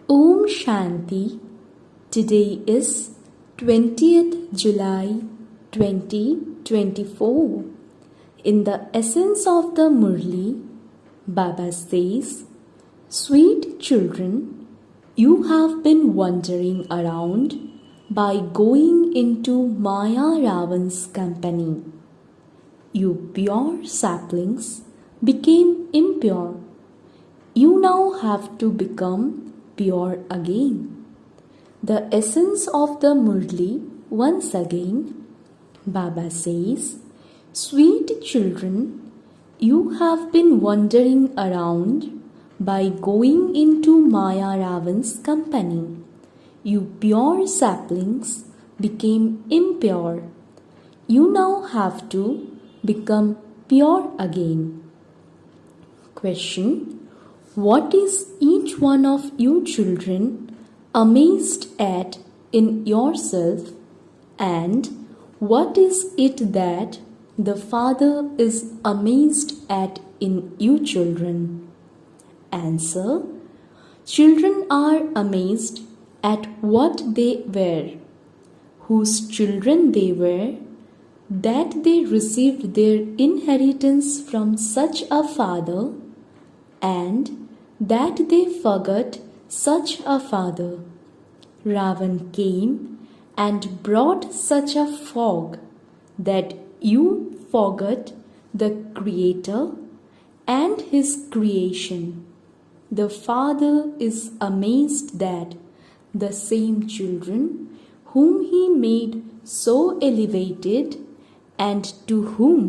Om Shanti. Today is 20th July 2024. In the essence of the Murli, Baba says, "Sweet children, you have been wandering around by going into Maya Ravan's company. You pure saplings became impure. You now have to become pure again." The essence of the Murli, once again, Baba says, "Sweet children, you have been wandering around by going into Maya Ravan's company. You pure saplings became impure. You now have to become pure again." Question: what is each one of you children amazed at in yourself, and what is it that the Father is amazed at in you children? Answer: children are amazed at what they were, whose children they were, that they received their inheritance from such a Father, and that they forgot such a Father. Ravan came and brought such a fog that you forgot the Creator and His creation. The Father is amazed that the same children whom He made so elevated and to whom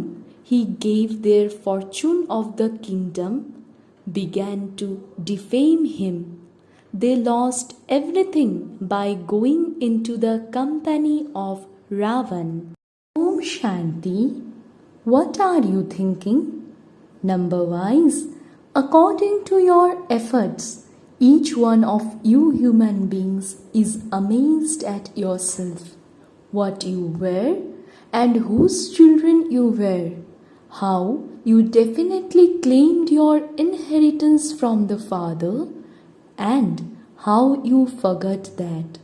He gave their fortune of the kingdom began to defame Him. They lost everything by going into the company of Ravan. Om Shanti. What are you thinking? Number-wise, according to your efforts, each one of you human beings is amazed at yourself, what you were and whose children you were, how you definitely claimed your inheritance from the Father, and how you forgot that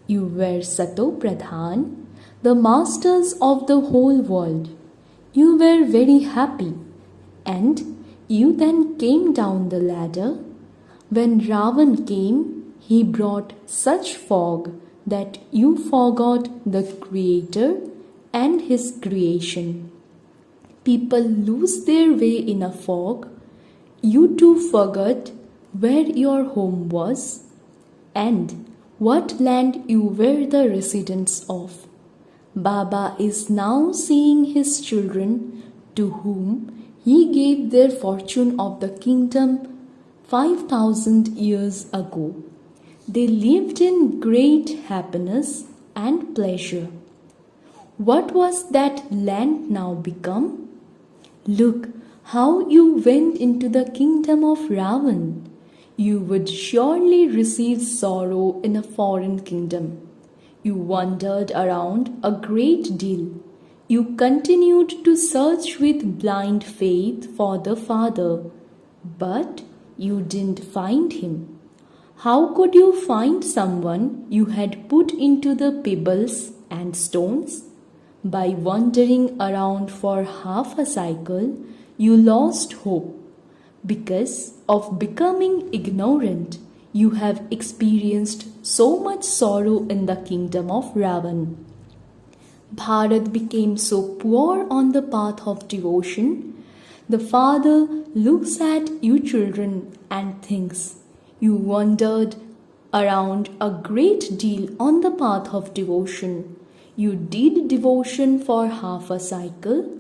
you were Sato Pradhan, the masters of the whole world. You were very happy, and you then came down the ladder. When Ravan came, he brought such fog that you forgot the Creator and His creation. People lose their way in a fog. You too forgot where your home was and what land you were the residents of. Baba is now seeing his children to whom he gave their fortune of the kingdom 5,000 years ago. They lived in great happiness and pleasure. What was that land now become? Look how you went into the kingdom of Ravan. You would surely receive sorrow in a foreign kingdom. You wandered around a great deal. You continued to search with blind faith for the Father, but you didn't find Him. How could you find someone you had put into the pebbles and stones? By wandering around for half a cycle, you lost hope. Because of becoming ignorant, you have experienced so much sorrow in the kingdom of Ravan. Bharat became so poor on the path of devotion. The Father looks at you children and thinks, you wandered around a great deal on the path of devotion. You did devotion for half a cycle.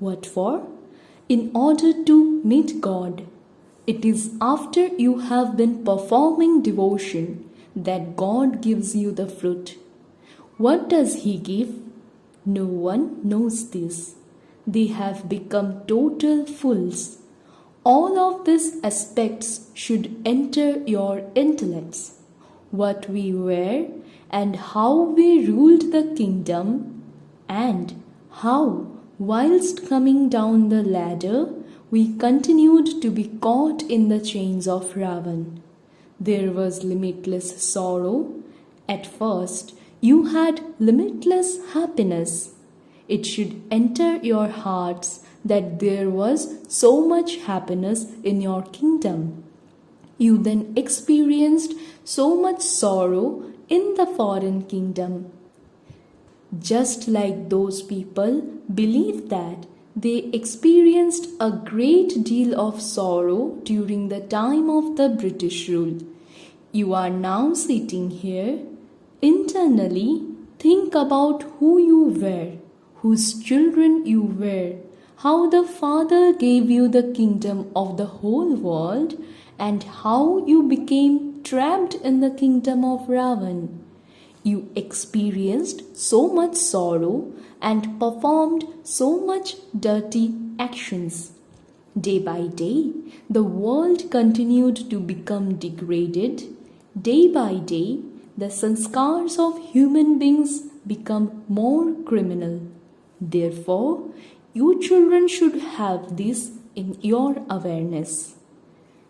What for? In order to meet God. It is after you have been performing devotion that God gives you the fruit. What does He give? No one knows this. They have become total fools. All of these aspects should enter your intellects. What we were and how we ruled the kingdom, and how, whilst coming down the ladder, we continued to be caught in the chains of Ravan. There was limitless sorrow. At first, you had limitless happiness. It should enter your hearts that there was so much happiness in your kingdom. You then experienced so much sorrow in the foreign kingdom. Just like those people believed that they experienced a great deal of sorrow during the time of the British rule. You are now sitting here. Internally, think about who you were, whose children you were, how the Father gave you the kingdom of the whole world, and how you became trapped in the kingdom of Ravan. You experienced so much sorrow and performed so much dirty actions. Day by day, the world continued to become degraded. Day by day, the sanskars of human beings become more criminal. Therefore, you children should have this in your awareness.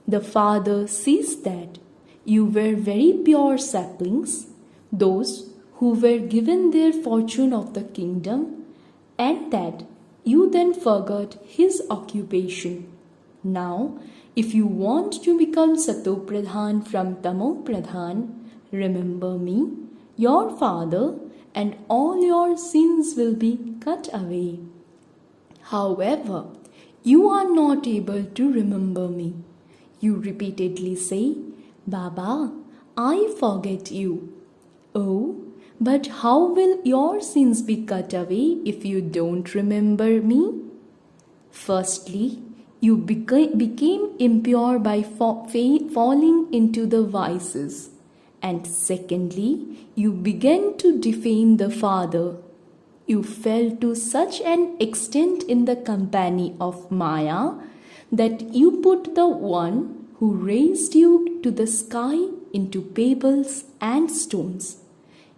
The Father sees that you were very pure saplings, those who were given their fortune of the kingdom, and that you then forgot his occupation. Now, if you want to become Sato Pradhan from Tamo Pradhan, remember me, your Father, and all your sins will be cut away. However, you are not able to remember me. You repeatedly say, Baba, I forget you. Oh, but how will your sins be cut away if you don't remember me? Firstly, you became impure by falling into the vices. And secondly, you began to defame the Father. You fell to such an extent in the company of Maya that you put the one who raised you to the sky into pebbles and stones.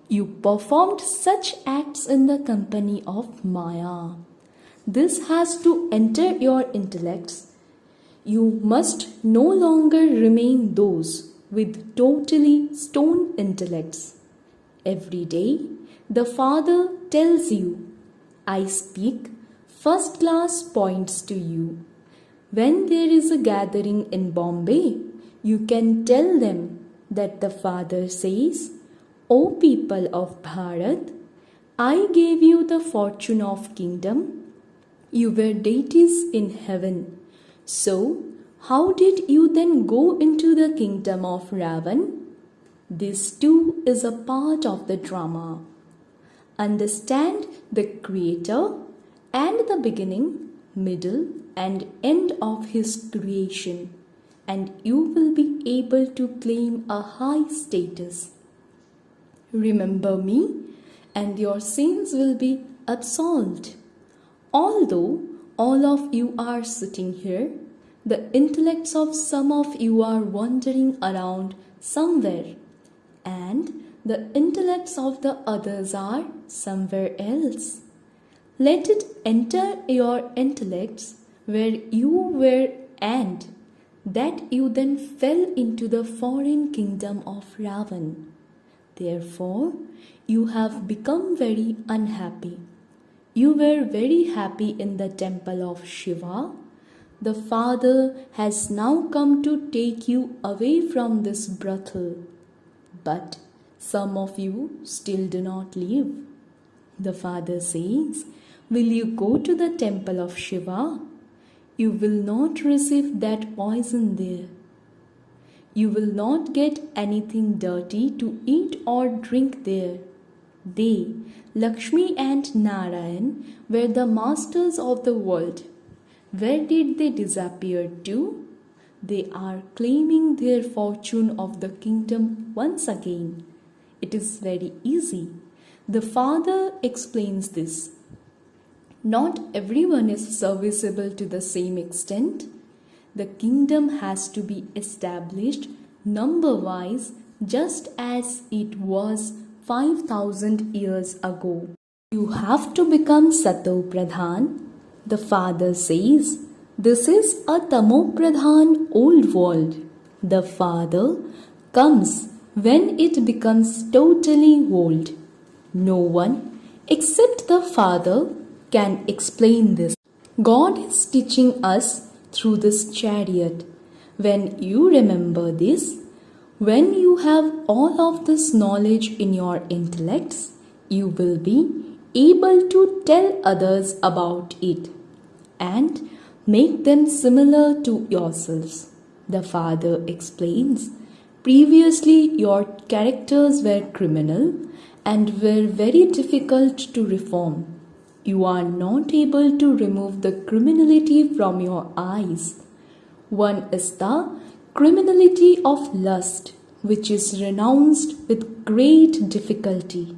You performed such acts in the company of Maya. This has to enter your intellects. You must no longer remain those with totally stone intellects. Every day, the Father tells you, I speak first-class points to you. When there is a gathering in Bombay, you can tell them that the Father says, O people of Bharat, I gave you the fortune of kingdom. You were deities in heaven. So, how did you then go into the kingdom of Ravan? This too is a part of the drama. Understand the Creator and the beginning, middle, and end of His creation, and you will be able to claim a high status. Remember me, and your sins will be absolved. Although all of you are sitting here, the intellects of some of you are wandering around somewhere, and the intellects of the others are somewhere else. Let it enter your intellects where you were, and that you then fell into the foreign kingdom of Ravan. Therefore, you have become very unhappy. You were very happy in the temple of Shiva. The Father has now come to take you away from this brothel. But some of you still do not leave. The Father says, will you go to the temple of Shiva? You will not receive that poison there. You will not get anything dirty to eat or drink there. They, Lakshmi and Narayan, were the masters of the world. Where did they disappear to? They are claiming their fortune of the kingdom once again. It is very easy. The Father explains this. Not everyone is serviceable to the same extent. The kingdom has to be established number-wise, just as it was 5,000 years ago. You have to become Sato Pradhan. The Father says, this is a Tamo Pradhan old world. The Father comes when it becomes totally old. No one except the Father can explain this. God is teaching us through this chariot. When you remember this, when you have all of this knowledge in your intellects, you will be able to tell others about it and make them similar to yourselves. The Father explains, previously your characters were criminal and were very difficult to reform. You are not able to remove the criminality from your eyes. One is the criminality of lust, which is renounced with great difficulty.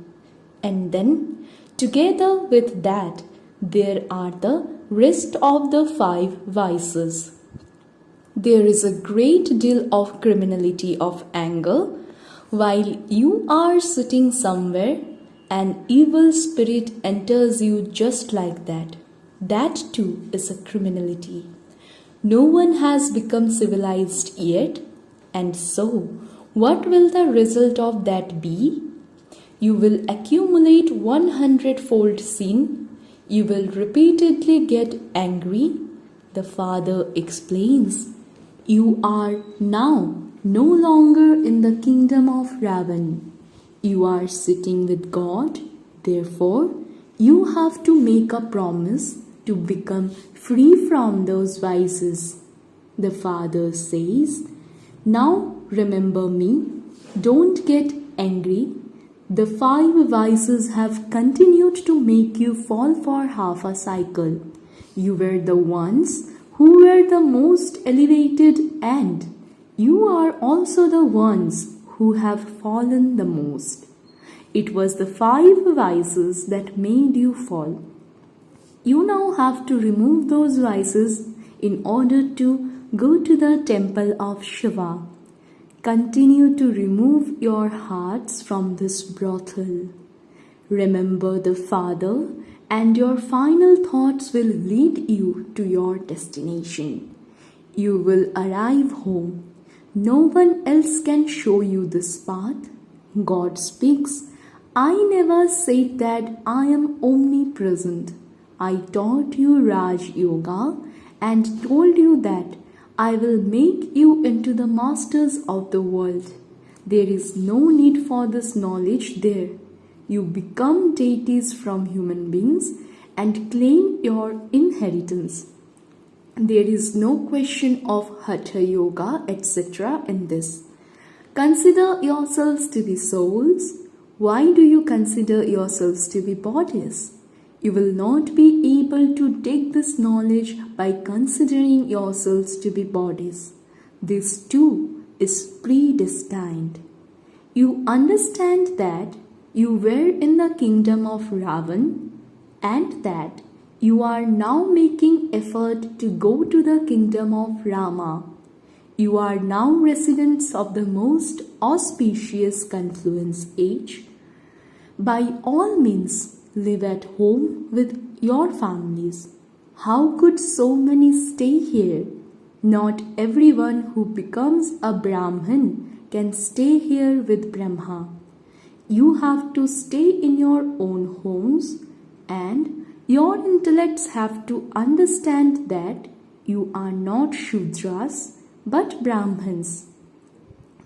And then, together with that, there are the rest of the 5 vices. There is a great deal of criminality of anger. While you are sitting somewhere, an evil spirit enters you just like that. That too is a criminality. No one has become civilized yet, and so what will the result of that be? You will accumulate 100-fold sin. You will repeatedly get angry. The Father explains, you are now no longer in the kingdom of Ravan. You are sitting with God. Therefore, you have to make a promise to become free from those vices. The Father says, now remember me. Don't get angry. The 5 vices have continued to make you fall for half a cycle. You were the ones who were the most elevated, and you are also the ones who have fallen the most. It was the 5 vices that made you fall. You now have to remove those vices in order to go to the temple of Shiva. Continue to remove your hearts from this brothel. Remember the Father, and your final thoughts will lead you to your destination. You will arrive home. No one else can show you this path. God speaks, I never said that I am omnipresent. I taught you Raj Yoga and told you that I will make you into the masters of the world. There is no need for this knowledge there. You become deities from human beings and claim your inheritance. There is no question of Hatha Yoga, etc. in this. Consider yourselves to be souls. Why do you consider yourselves to be bodies? You will not be able to take this knowledge by considering yourselves to be bodies. This too is predestined. You understand that you were in the kingdom of Ravan and that you are now making effort to go to the kingdom of Rama. You are now residents of the most auspicious confluence age. By all means, live at home with your families. How could so many stay here? Not everyone who becomes a Brahmin can stay here with Brahma. You have to stay in your own homes, and your intellects have to understand that you are not Shudras but Brahmins.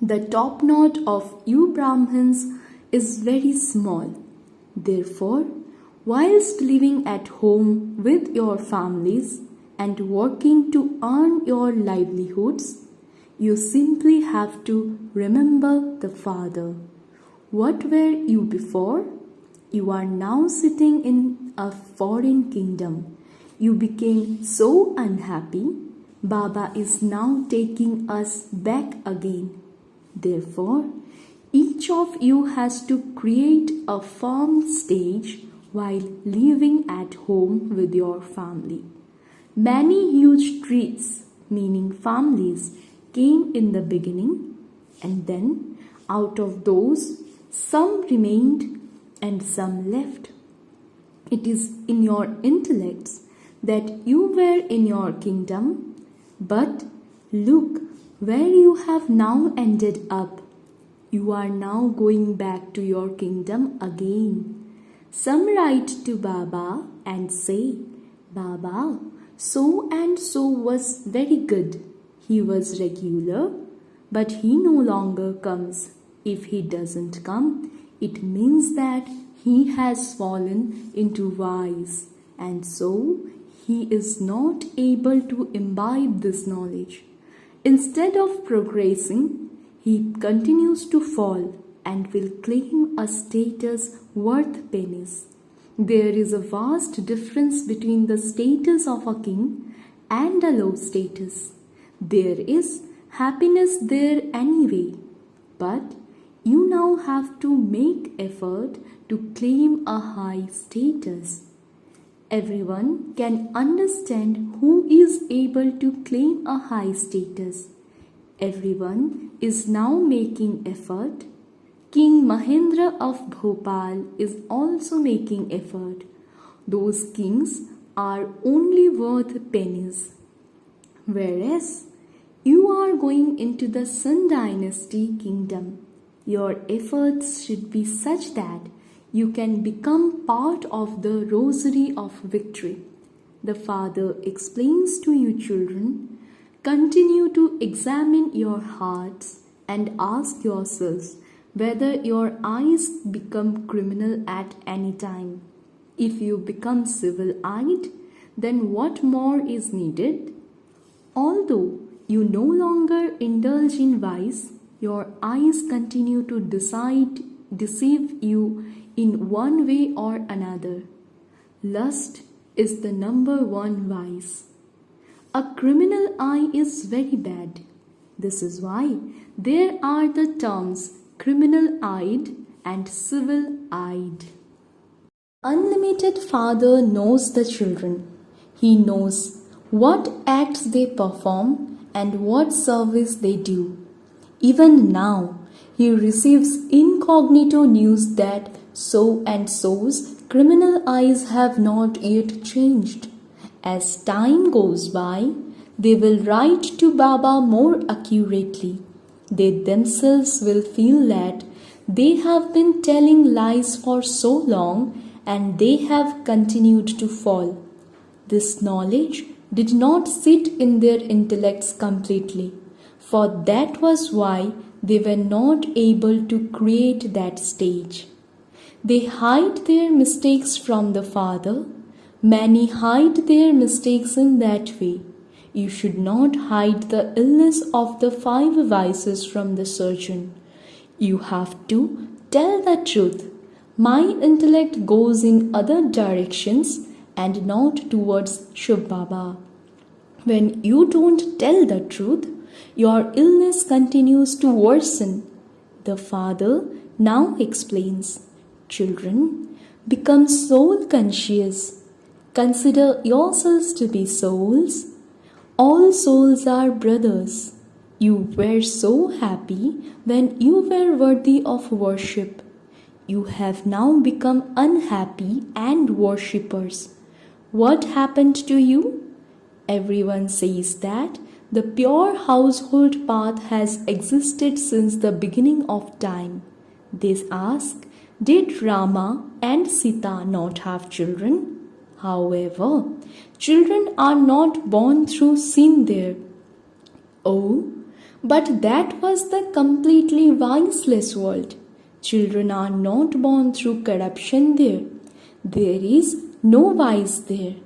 The top knot of you Brahmins is very small. Therefore, whilst living at home with your families and working to earn your livelihoods, you simply have to remember the Father. What were you before? You are now sitting in a foreign kingdom. You became so unhappy. Baba is now taking us back again. Therefore, each of you has to create a firm stage while living at home with your family. Many huge trees, meaning families, came in the beginning, and then out of those, some remained and some left. It is in your intellects that you were in your kingdom, but look where you have now ended up. You are now going back to your kingdom again. Some write to Baba and say, Baba, so and so was very good. He was regular, but he no longer comes. If he doesn't come, it means that he has fallen into vice, and so he is not able to imbibe this knowledge. Instead of progressing, he continues to fall and will claim a status worth pennies. There is a vast difference between the status of a king and a low status. There is happiness there anyway, but you now have to make effort to claim a high status. Everyone can understand who is able to claim a high status. Everyone is now making effort. King Mahendra of Bhopal is also making effort. Those kings are only worth pennies. Whereas you are going into the Sun Dynasty kingdom. Your efforts should be such that you can become part of the rosary of victory. The Father explains to you children, continue to examine your hearts and ask yourselves whether your eyes become criminal at any time. If you become civil-eyed, then what more is needed? Although you no longer indulge in vice, your eyes continue to deceive you in one way or another. Lust is the number one vice. A criminal eye is very bad. This is why there are the terms criminal-eyed and civil-eyed. Unlimited Father knows the children. He knows what acts they perform and what service they do. Even now, he receives incognito news that so and so's criminal eyes have not yet changed. As time goes by, they will write to Baba more accurately. They themselves will feel that they have been telling lies for so long and they have continued to fall. This knowledge did not sit in their intellects completely, for that was why they were not able to create that stage. They hide their mistakes from the Father. Many hide their mistakes in that way. You should not hide the illness of the 5 vices from the surgeon. You have to tell the truth. My intellect goes in other directions and not towards Shubh Baba. When you don't tell the truth, your illness continues to worsen. The Father now explains, children, become soul conscious. Consider yourselves to be souls. All souls are brothers. You were so happy when you were worthy of worship. You have now become unhappy and worshippers. What happened to you? Everyone says that the pure household path has existed since the beginning of time. They ask, did Rama and Sita not have children? However, children are not born through sin there. Oh, but that was the completely viceless world. Children are not born through corruption there. There is no vice there.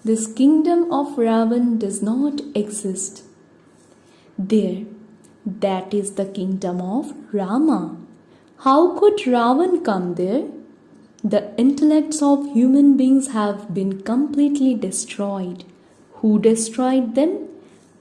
This kingdom of Ravan does not exist. There, that is the kingdom of Rama. How could Ravan come there? The intellects of human beings have been completely destroyed. Who destroyed them?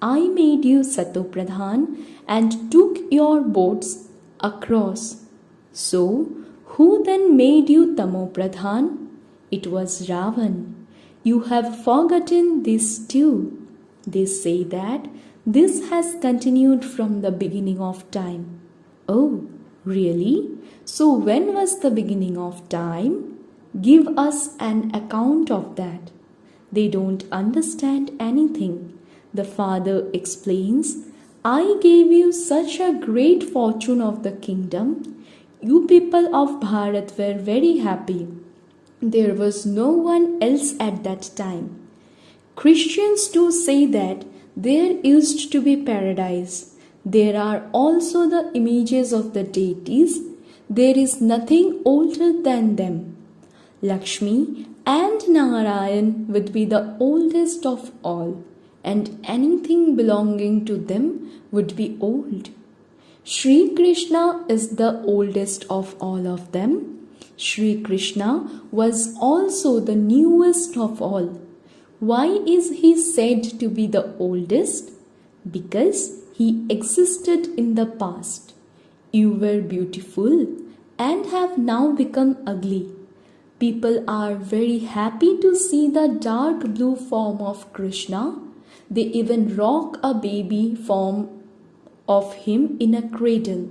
I made you Satopradhan and took your boats across. So, who then made you Tamopradhan? It was Ravan. You have forgotten this too. They say that this has continued from the beginning of time. Oh, really? So when was the beginning of time? Give us an account of that. They don't understand anything. The Father explains, I gave you such a great fortune of the kingdom. You people of Bharat were very happy. There was no one else at that time. Christians too say that there used to be paradise. There are also the images of the deities. There is nothing older than them. Lakshmi and Narayan would be the oldest of all, and anything belonging to them would be old. Sri Krishna is the oldest of all of them. Sri Krishna was also the newest of all. Why is he said to be the oldest? Because he existed in the past. You were beautiful and have now become ugly. People are very happy to see the dark blue form of Krishna. They even rock a baby form of him in a cradle.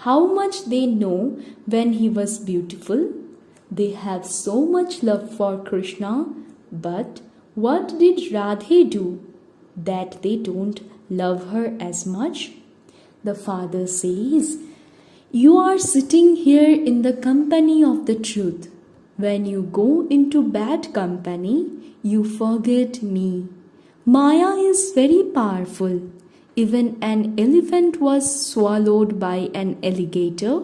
How much they know when he was beautiful. They have so much love for Krishna, but what did Radhe do that they don't love her as much? The father says, you are sitting here in the company of the truth. When you go into bad company, you forget me. Maya is very powerful. Even an elephant was swallowed by an alligator.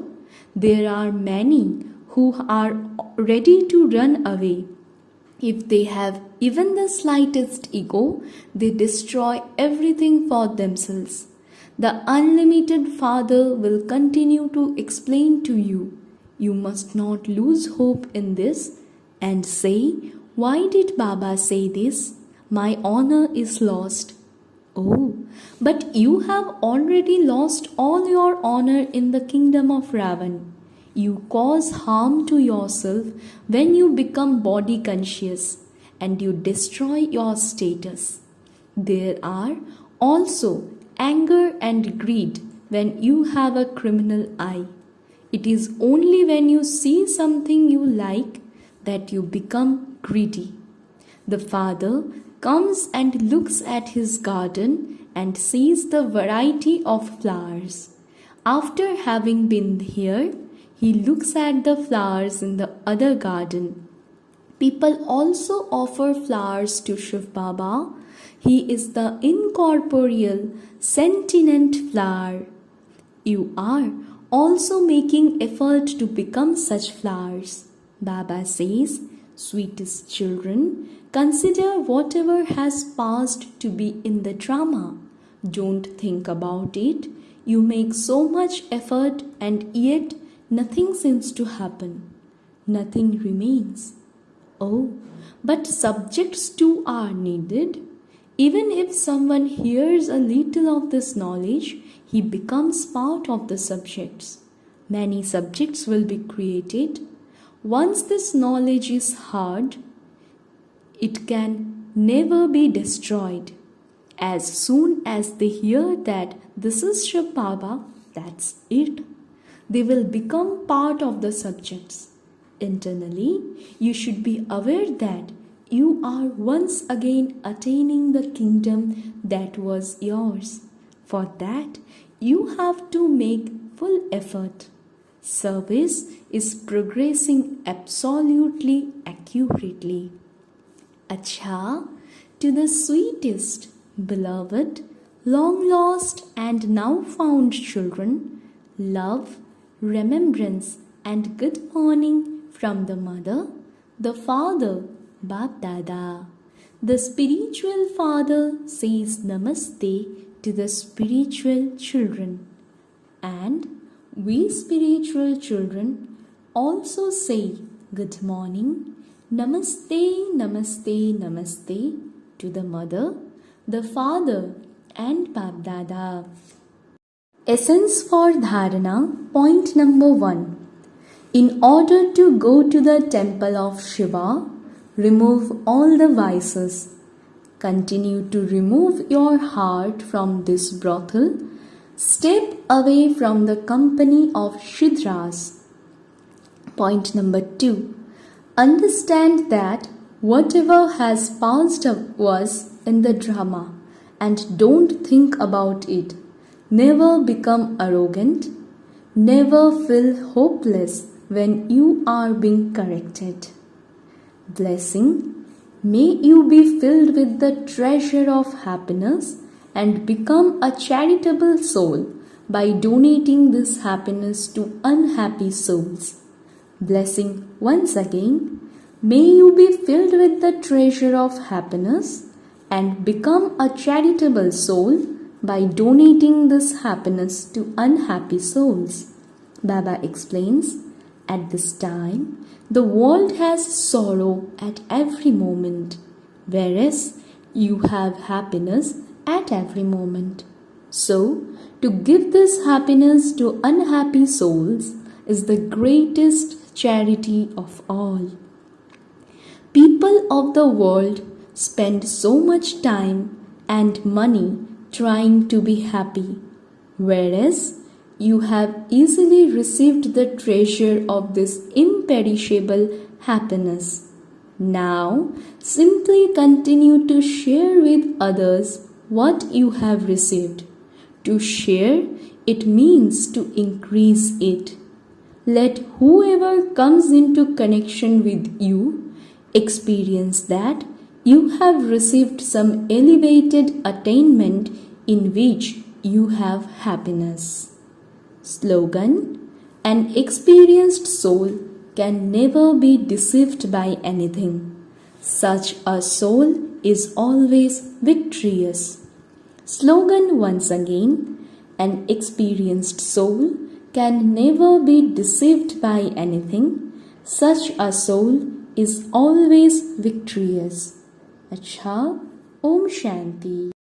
There are many who are ready to run away. If they have even the slightest ego, they destroy everything for themselves. The unlimited Father will continue to explain to you. You must not lose hope in this and say, why did Baba say this? My honor is lost. Oh, but you have already lost all your honor in the kingdom of Ravan. You cause harm to yourself when you become body conscious and you destroy your status. There are also anger and greed when you have a criminal eye. It is only when you see something you like that you become greedy. The father comes and looks at his garden and sees the variety of flowers. After having been here, he looks at the flowers in the other garden. People also offer flowers to Shiv Baba. He is the incorporeal, sentient flower. You are also making effort to become such flowers. Baba says, sweetest children, consider whatever has passed to be in the drama. Don't think about it. You make so much effort and yet nothing seems to happen. Nothing remains. Oh, but subjects too are needed. Even if someone hears a little of this knowledge, he becomes part of the subjects. Many subjects will be created. Once this knowledge is heard, it can never be destroyed. As soon as they hear that this is Shiv Baba, that's it. They will become part of the subjects. Internally, you should be aware that you are once again attaining the kingdom that was yours. For that, you have to make full effort. Service is progressing absolutely accurately. Acha, to the sweetest, beloved, long lost and now found children, love, remembrance and good morning from the mother, the father, Bap Dada. The spiritual father says namaste to the spiritual children. And we spiritual children also say good morning, namaste, namaste, namaste to the mother, the father and Bap Dada. Essence for Dharana, point number 1. In order to go to the temple of Shiva, remove all the vices. Continue to remove your heart from this brothel. Step away from the company of Shudras. Point number 2. Understand that whatever has passed was in the drama and don't think about it. Never become arrogant. Never feel hopeless when you are being corrected. Blessing. May you be filled with the treasure of happiness and become a charitable soul by donating this happiness to unhappy souls. Blessing once again. May you be filled with the treasure of happiness and become a charitable soul by donating this happiness to unhappy souls. Baba explains, at this time, the world has sorrow at every moment, whereas you have happiness at every moment. So, to give this happiness to unhappy souls is the greatest charity of all. People of the world spend so much time and money trying to be happy, whereas you have easily received the treasure of this imperishable happiness. Now, simply continue to share with others what you have received. To share, it means to increase it. Let whoever comes into connection with you experience that you have received some elevated attainment in which you have happiness. Slogan: an experienced soul can never be deceived by anything. Such a soul is always victorious. Slogan once again: an experienced soul can never be deceived by anything. Such a soul is always victorious. अच्छा, ओम शांति।